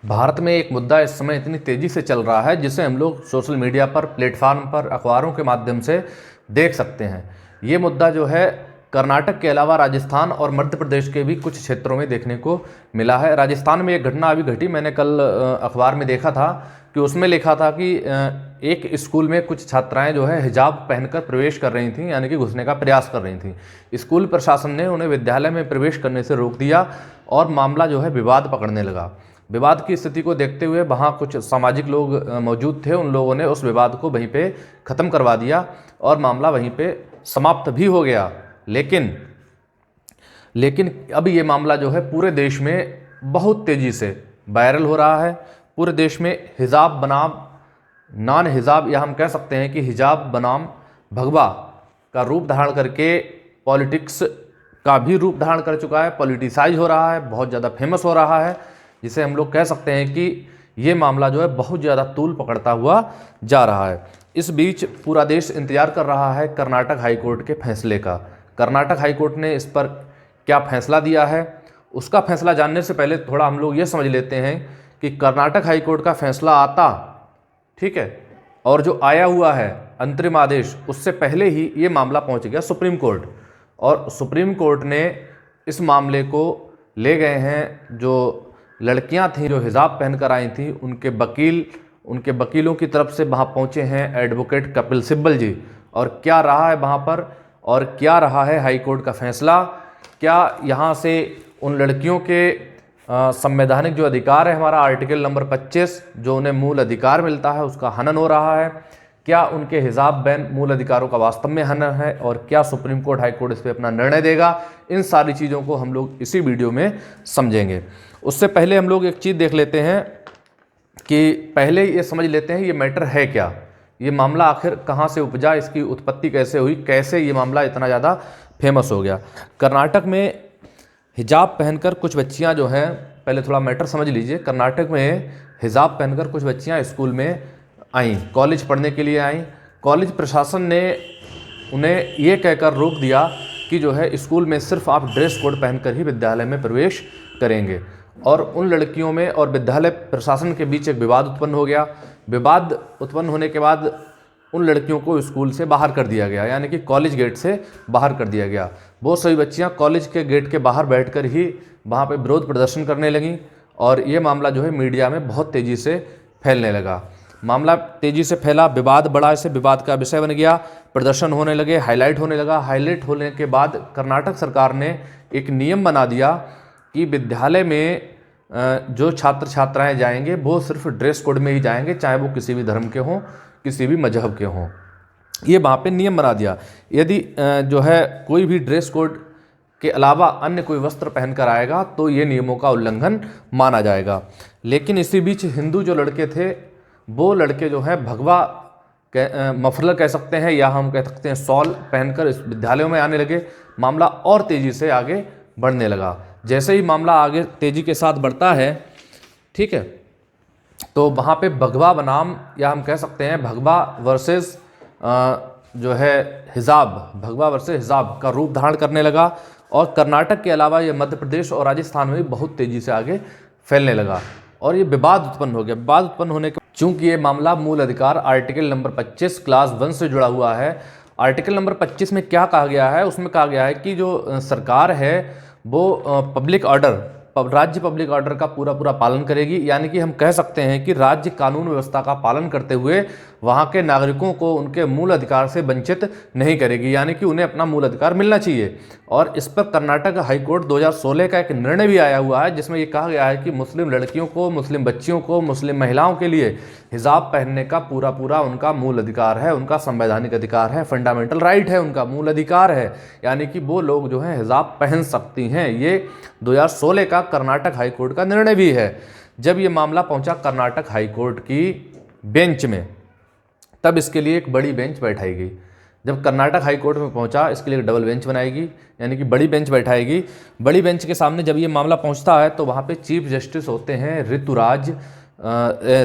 भारत में एक मुद्दा इस समय इतनी तेज़ी से चल रहा है जिसे हम लोग सोशल मीडिया पर, प्लेटफार्म पर, अखबारों के माध्यम से देख सकते हैं। ये मुद्दा जो है कर्नाटक के अलावा राजस्थान और मध्य प्रदेश के भी कुछ क्षेत्रों में देखने को मिला है। राजस्थान में एक घटना अभी घटी, मैंने कल अखबार में देखा था कि उसमें लिखा था कि एक स्कूल में कुछ छात्राएं जो है हिजाब पहनकर प्रवेश कर रही थीं, यानी कि घुसने का प्रयास कर रही थीं। स्कूल प्रशासन ने उन्हें विद्यालय में प्रवेश करने से रोक दिया और मामला जो है विवाद पकड़ने लगा। विवाद की स्थिति को देखते हुए वहाँ कुछ सामाजिक लोग मौजूद थे, उन लोगों ने उस विवाद को वहीं पे ख़त्म करवा दिया और मामला वहीं पे समाप्त भी हो गया। लेकिन अब ये मामला जो है पूरे देश में बहुत तेज़ी से वायरल हो रहा है। पूरे देश में हिजाब बनाम नॉन हिजाब, या हम कह सकते हैं कि हिजाब बनाम भगवा का रूप धारण करके पॉलिटिक्स का भी रूप धारण कर चुका है, पॉलिटिसाइज हो रहा है, बहुत ज़्यादा फेमस हो रहा है, जिसे हम लोग कह सकते हैं कि ये मामला जो है बहुत ज़्यादा तूल पकड़ता हुआ जा रहा है। इस बीच पूरा देश इंतजार कर रहा है कर्नाटक हाईकोर्ट के फैसले का। कर्नाटक हाईकोर्ट ने इस पर क्या फैसला दिया है, उसका फैसला जानने से पहले थोड़ा हम लोग ये समझ लेते हैं कि कर्नाटक हाईकोर्ट का फैसला आता, ठीक है, और जो आया हुआ है अंतरिम आदेश, उससे पहले ही ये मामला पहुंच गया सुप्रीम कोर्ट, और सुप्रीम कोर्ट ने इस मामले को ले गए हैं। जो लड़कियां थीं जो हिजाब पहनकर आई थीं, उनके वकीलों की तरफ से वहाँ पहुँचे हैं एडवोकेट कपिल सिब्बल जी। और क्या रहा है वहाँ पर, और क्या रहा है हाई कोर्ट का फैसला, क्या यहाँ से उन लड़कियों के संवैधानिक जो अधिकार है, हमारा आर्टिकल नंबर 25 जो उन्हें मूल अधिकार मिलता है, उसका हनन हो रहा है, क्या उनके हिजाब बैन मूल अधिकारों का वास्तव में हनन है, और क्या सुप्रीम कोर्ट हाई कोर्ट इस पर अपना निर्णय देगा, इन सारी चीज़ों को हम लोग इसी वीडियो में समझेंगे। उससे पहले हम लोग एक चीज़ देख लेते हैं कि पहले ये समझ लेते हैं ये मैटर है क्या, ये मामला आखिर कहाँ से उपजा, इसकी उत्पत्ति कैसे हुई, कैसे ये मामला इतना ज़्यादा फेमस हो गया। कर्नाटक में हिजाब पहनकर कुछ बच्चियाँ जो हैं, पहले थोड़ा मैटर समझ लीजिए। कर्नाटक में हिजाब पहनकर कुछ बच्चियाँ स्कूल में आईं, कॉलेज पढ़ने के लिए आईं। कॉलेज प्रशासन ने उन्हें ये कहकर रोक दिया कि जो है स्कूल में सिर्फ आप ड्रेस कोड पहनकर ही विद्यालय में प्रवेश करेंगे, और उन लड़कियों में और विद्यालय प्रशासन के बीच एक विवाद उत्पन्न हो गया। विवाद उत्पन्न होने के बाद उन लड़कियों को स्कूल से बाहर कर दिया गया, यानी कि कॉलेज गेट से बाहर कर दिया गया। बहुत सभी बच्चियां कॉलेज के गेट के बाहर बैठकर ही वहां पे विरोध प्रदर्शन करने लगीं, और ये मामला जो है मीडिया में बहुत तेज़ी से फैलने लगा। मामला तेज़ी से फैला, विवाद बढ़ा, इसे विवाद का विषय बन गया, प्रदर्शन होने लगे, हाईलाइट होने लगा। हाईलाइट होने के बाद कर्नाटक सरकार ने एक नियम बना दिया कि विद्यालय में जो छात्र छात्राएं जाएंगे वो सिर्फ ड्रेस कोड में ही जाएंगे, चाहे वो किसी भी धर्म के हों, किसी भी मजहब के हों। ये वहाँ पे नियम बना दिया। यदि जो है कोई भी ड्रेस कोड के अलावा अन्य कोई वस्त्र पहनकर आएगा तो ये नियमों का उल्लंघन माना जाएगा। लेकिन इसी बीच हिंदू जो लड़के थे, वो लड़के जो है भगवा मफलर कह सकते हैं, या हम कह सकते हैं शॉल पहनकर इस विद्यालयों में आने लगे। मामला और तेज़ी से आगे बढ़ने लगा। जैसे ही मामला आगे तेज़ी के साथ बढ़ता है, ठीक है, तो वहाँ पे भगवा बनाम, या हम कह सकते हैं भगवा वर्सेस जो है हिजाब, भगवा वर्सेस हिजाब का रूप धारण करने लगा। और कर्नाटक के अलावा ये मध्य प्रदेश और राजस्थान में भी बहुत तेज़ी से आगे फैलने लगा, और ये विवाद उत्पन्न हो गया। विवाद उत्पन्न होने के, चूँकि ये मामला मूल अधिकार आर्टिकल नंबर 25 क्लास 1 से जुड़ा हुआ है। आर्टिकल नंबर 25 में क्या कहा गया है, उसमें कहा गया है कि जो सरकार है वो पब्लिक ऑर्डर, राज्य पब्लिक ऑर्डर का पूरा पालन करेगी, यानी कि हम कह सकते हैं कि राज्य कानून व्यवस्था का पालन करते हुए वहाँ के नागरिकों को उनके मूल अधिकार से वंचित नहीं करेगी, यानी कि उन्हें अपना मूल अधिकार मिलना चाहिए। और इस पर कर्नाटक हाईकोर्ट 2016 का एक निर्णय भी आया हुआ है, जिसमें ये कहा गया है कि मुस्लिम लड़कियों को, मुस्लिम बच्चियों को, मुस्लिम महिलाओं के लिए हिजाब पहनने का पूरा उनका मूल अधिकार है, उनका संवैधानिक अधिकार है, फंडामेंटल राइट है, उनका मूल अधिकार है, यानी कि वो लोग जो है हिजाब पहन सकती हैं। ये 2016 का कर्नाटक हाईकोर्ट का निर्णय भी है। जब ये मामला पहुंचा कर्नाटक हाईकोर्ट की बेंच में, तब इसके लिए एक बड़ी बेंच बैठाई गई। जब कर्नाटक हाईकोर्ट में पहुंचा, इसके लिए एक डबल बेंच बनाएगी, यानी कि बड़ी बेंच बैठाएगी। बड़ी बेंच के सामने जब ये मामला पहुंचता है तो वहाँ पे चीफ जस्टिस होते हैं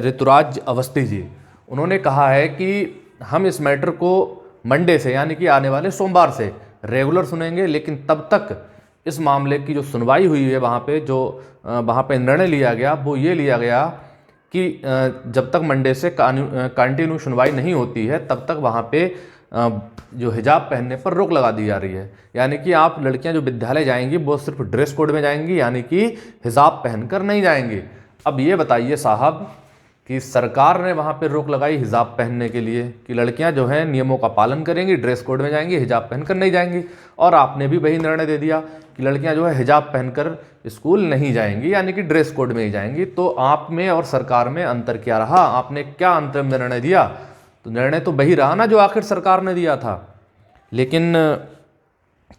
ऋतुराज अवस्थी जी। उन्होंने कहा है कि हम इस मैटर को मंडे से, यानी कि आने वाले सोमवार से रेगुलर सुनेंगे, लेकिन तब तक इस मामले की जो सुनवाई हुई है वहाँ पे, जो वहाँ पे निर्णय लिया गया वो ये लिया गया कि जब तक मंडे से कंटिन्यू सुनवाई नहीं होती है तब तक वहाँ पे जो हिजाब पहनने पर रोक लगा दी जा रही है। यानी कि आप लड़कियां जो विद्यालय जाएंगी वो सिर्फ ड्रेस कोड में जाएंगी, यानी कि हिजाब पहनकर नहीं जाएंगी। अब ये बताइए साहब कि सरकार ने वहाँ पे रोक लगाई हिजाब पहनने के लिए कि लड़कियां जो हैं नियमों का पालन करेंगी, ड्रेस कोड में जाएंगी, हिजाब पहनकर नहीं जाएंगी, और आपने भी वही निर्णय दे दिया कि लड़कियां जो है हिजाब पहनकर स्कूल नहीं जाएंगी, यानी कि ड्रेस कोड में ही जाएंगी। तो आप में और सरकार में अंतर क्या रहा? आपने क्या अंतरिम निर्णय दिया? तो निर्णय तो वही रहा ना जो आखिर सरकार ने दिया था, लेकिन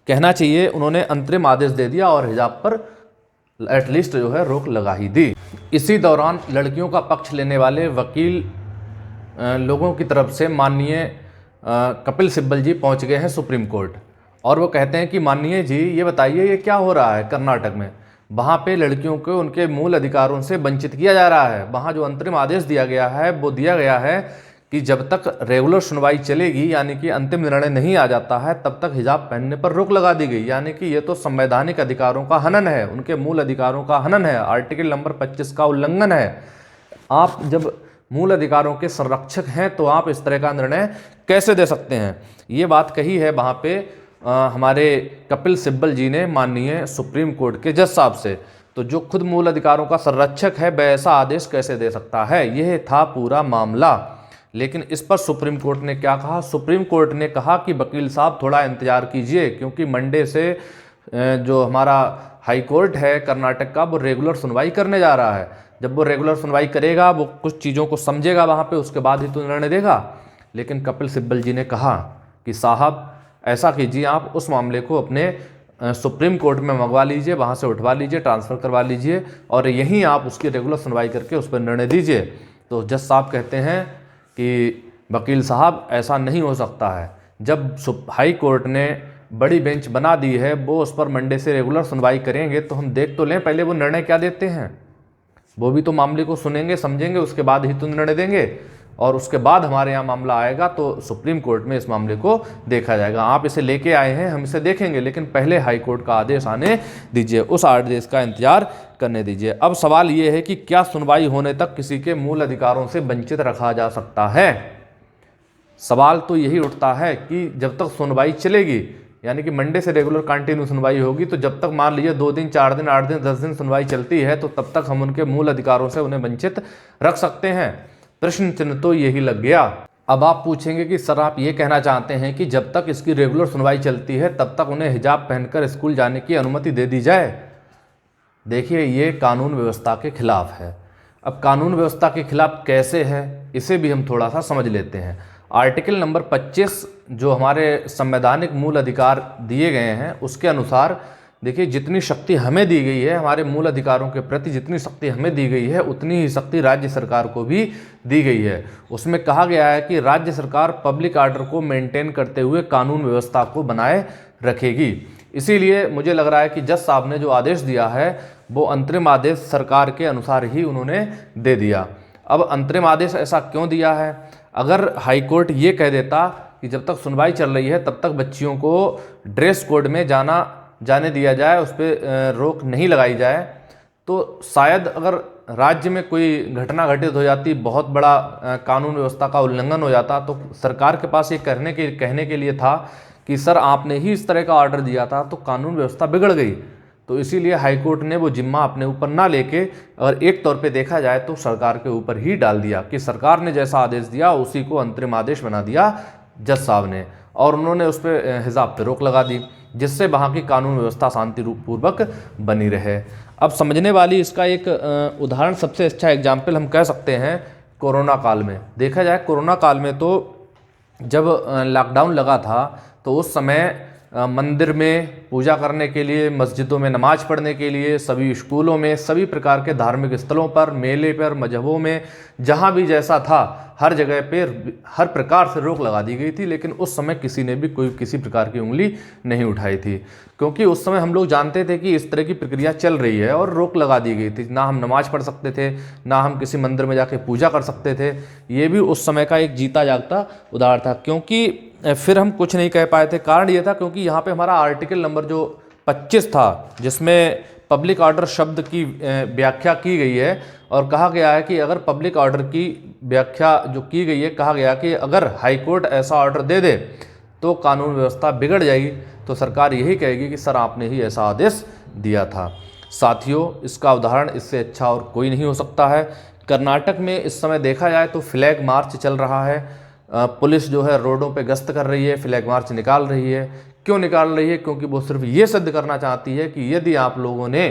कहना चाहिए उन्होंने अंतरिम आदेश दे दिया और हिजाब पर एटलीस्ट जो है रोक लगा ही दी। इसी दौरान लड़कियों का पक्ष लेने वाले वकील लोगों की तरफ से माननीय कपिल सिब्बल जी पहुंच गए हैं सुप्रीम कोर्ट, और वो कहते हैं कि माननीय जी ये बताइए ये क्या हो रहा है कर्नाटक में? वहाँ पे लड़कियों को उनके मूल अधिकारों से वंचित किया जा रहा है। वहाँ जो अंतरिम आदेश दिया गया है वो दिया गया है कि जब तक रेगुलर सुनवाई चलेगी, यानी कि अंतिम निर्णय नहीं आ जाता है, तब तक हिजाब पहनने पर रोक लगा दी गई। यानी कि ये तो संवैधानिक अधिकारों का हनन है, उनके मूल अधिकारों का हनन है, आर्टिकल नंबर 25 का उल्लंघन है। आप जब मूल अधिकारों के संरक्षक हैं तो आप इस तरह का निर्णय कैसे दे सकते हैं? ये बात कही है वहाँ पे हमारे कपिल सिब्बल जी ने माननीय सुप्रीम कोर्ट के जज साहब से। तो जो खुद मूल अधिकारों का संरक्षक है वह ऐसा आदेश कैसे दे सकता है? यह था पूरा मामला। लेकिन इस पर सुप्रीम कोर्ट ने क्या कहा? सुप्रीम कोर्ट ने कहा कि वकील साहब थोड़ा इंतजार कीजिए, क्योंकि मंडे से जो हमारा हाई कोर्ट है कर्नाटक का वो रेगुलर सुनवाई करने जा रहा है। जब वो रेगुलर सुनवाई करेगा, वो कुछ चीज़ों को समझेगा वहाँ पे, उसके बाद ही तो निर्णय देगा। लेकिन कपिल सिब्बल जी ने कहा कि साहब ऐसा कीजिए, आप उस मामले को अपने सुप्रीम कोर्ट में मंगवा लीजिए, वहाँ से उठवा लीजिए, ट्रांसफ़र करवा लीजिए, और यहीं आप उसकी रेगुलर सुनवाई करके उस पर निर्णय दीजिए। तो जज साहब कहते हैं कि वकील साहब ऐसा नहीं हो सकता है। जब हाई कोर्ट ने बड़ी बेंच बना दी है, वो उस पर मंडे से रेगुलर सुनवाई करेंगे, तो हम देख तो लें पहले वो निर्णय क्या देते हैं। वो भी तो मामले को सुनेंगे, समझेंगे, उसके बाद ही तो निर्णय देंगे, और उसके बाद हमारे यहाँ मामला आएगा तो सुप्रीम कोर्ट में इस मामले को देखा जाएगा। आप इसे लेके आए हैं, हम इसे देखेंगे, लेकिन पहले हाई कोर्ट का आदेश आने दीजिए, उस आदेश का इंतजार करने दीजिए। अब सवाल ये है कि क्या सुनवाई होने तक किसी के मूल अधिकारों से वंचित रखा जा सकता है? सवाल तो यही उठता है कि जब तक सुनवाई चलेगी, यानी कि मंडे से रेगुलर कंटिन्यू सुनवाई होगी, तो जब तक मान लीजिए 2 दिन, 4 दिन, 8 दिन, 10 दिन सुनवाई चलती है, तो तब तक हम उनके मूल अधिकारों से उन्हें वंचित रख सकते हैं? प्रश्न चिन्ह तो यही लग गया। अब आप पूछेंगे कि सर आप ये कहना चाहते हैं कि जब तक इसकी रेगुलर सुनवाई चलती है तब तक उन्हें हिजाब पहनकर स्कूल जाने की अनुमति दे दी जाए? देखिए, ये कानून व्यवस्था के खिलाफ है। अब कानून व्यवस्था के खिलाफ कैसे है, इसे भी हम थोड़ा सा समझ लेते हैं। आर्टिकल नंबर 25 जो हमारे संवैधानिक मूल अधिकार दिए गए हैं, उसके अनुसार देखिए, जितनी शक्ति हमें दी गई है, हमारे मूल अधिकारों के प्रति जितनी शक्ति हमें दी गई है, उतनी ही शक्ति राज्य सरकार को भी दी गई है। उसमें कहा गया है कि राज्य सरकार पब्लिक ऑर्डर को मेंटेन करते हुए कानून व्यवस्था को बनाए रखेगी। इसीलिए मुझे लग रहा है कि जज साहब ने जो आदेश दिया है वो अंतरिम आदेश सरकार के अनुसार ही उन्होंने दे दिया। अब अंतरिम आदेश ऐसा क्यों दिया है? अगर हाई कोर्ट ये कह देता कि जब तक सुनवाई चल रही है तब तक बच्चियों को ड्रेस कोड में जाने दिया जाए, उस पर रोक नहीं लगाई जाए, तो शायद अगर राज्य में कोई घटना घटित हो जाती, बहुत बड़ा कानून व्यवस्था का उल्लंघन हो जाता, तो सरकार के पास ये कहने के लिए था कि सर आपने ही इस तरह का ऑर्डर दिया था, तो कानून व्यवस्था बिगड़ गई। तो इसीलिए हाईकोर्ट ने वो जिम्मा अपने ऊपर ना लेके, अगर एक तौर पे देखा जाए तो सरकार के ऊपर ही डाल दिया कि सरकार ने जैसा आदेश दिया उसी को अंतरिम आदेश बना दिया जज साहब ने, और उन्होंने उस पर हिजाब पे रोक लगा दी, जिससे वहाँ की कानून व्यवस्था शांतिपूर्वक बनी रहे। अब समझने वाली इसका एक उदाहरण, सबसे अच्छा एग्जाम्पल हम कह सकते हैं कोरोना काल में। देखा जाए कोरोना काल में तो जब लॉकडाउन लगा था तो उस समय मंदिर में पूजा करने के लिए, मस्जिदों में नमाज पढ़ने के लिए, सभी स्कूलों में, सभी प्रकार के धार्मिक स्थलों पर, मेले पर, मजहबों में, जहाँ भी जैसा था हर जगह पे हर प्रकार से रोक लगा दी गई थी। लेकिन उस समय किसी ने भी कोई किसी प्रकार की उंगली नहीं उठाई थी, क्योंकि उस समय हम लोग जानते थे कि इस तरह की प्रक्रिया चल रही है और रोक लगा दी गई थी। ना हम नमाज पढ़ सकते थे, ना हम किसी मंदिर में जाके पूजा कर सकते थे। ये भी उस समय का एक जीता जागता उदाहरण था, क्योंकि फिर हम कुछ नहीं कह पाए थे। कारण ये था क्योंकि यहाँ पे हमारा आर्टिकल नंबर जो 25 था, जिसमें पब्लिक ऑर्डर शब्द की व्याख्या की गई है और कहा गया है कि अगर पब्लिक ऑर्डर की व्याख्या जो की गई है, कहा गया कि अगर हाई कोर्ट ऐसा ऑर्डर दे दे तो कानून व्यवस्था बिगड़ जाएगी, तो सरकार यही कहेगी कि सर आपने ही ऐसा आदेश दिया था। साथियों, इसका उदाहरण इससे अच्छा और कोई नहीं हो सकता है। कर्नाटक में इस समय देखा जाए तो फ्लैग मार्च चल रहा है। पुलिस जो है रोडों पे गश्त कर रही है, फ्लैग मार्च निकाल रही है। क्यों निकाल रही है? क्योंकि वो सिर्फ ये सिद्ध करना चाहती है कि यदि आप लोगों ने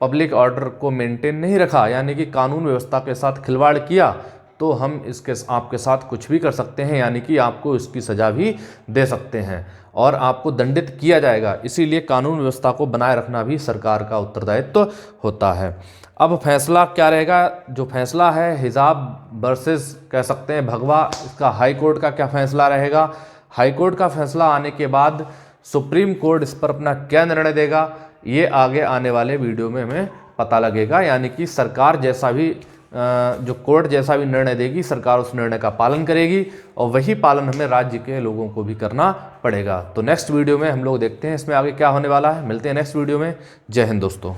पब्लिक ऑर्डर को मेंटेन नहीं रखा, यानी कि कानून व्यवस्था के साथ खिलवाड़ किया, तो हम इसके आपके साथ कुछ भी कर सकते हैं, यानी कि आपको इसकी सज़ा भी दे सकते हैं और आपको दंडित किया जाएगा। इसीलिए कानून व्यवस्था को बनाए रखना भी सरकार का उत्तरदायित्व होता है। अब फैसला क्या रहेगा? जो फैसला है हिजाब वर्सेस कह सकते हैं भगवा, इसका हाई कोर्ट का क्या फैसला रहेगा? हाई कोर्ट का फैसला आने के बाद सुप्रीम कोर्ट इस पर अपना क्या निर्णय देगा, ये आगे आने वाले वीडियो में हमें पता लगेगा। यानी कि सरकार जैसा भी जो कोर्ट जैसा भी निर्णय देगी, सरकार उस निर्णय का पालन करेगी और वही पालन हमें राज्य के लोगों को भी करना पड़ेगा। तो नेक्स्ट वीडियो में हम लोग देखते हैं इसमें आगे क्या होने वाला है। मिलते हैं नेक्स्ट वीडियो में। जय हिंद दोस्तों।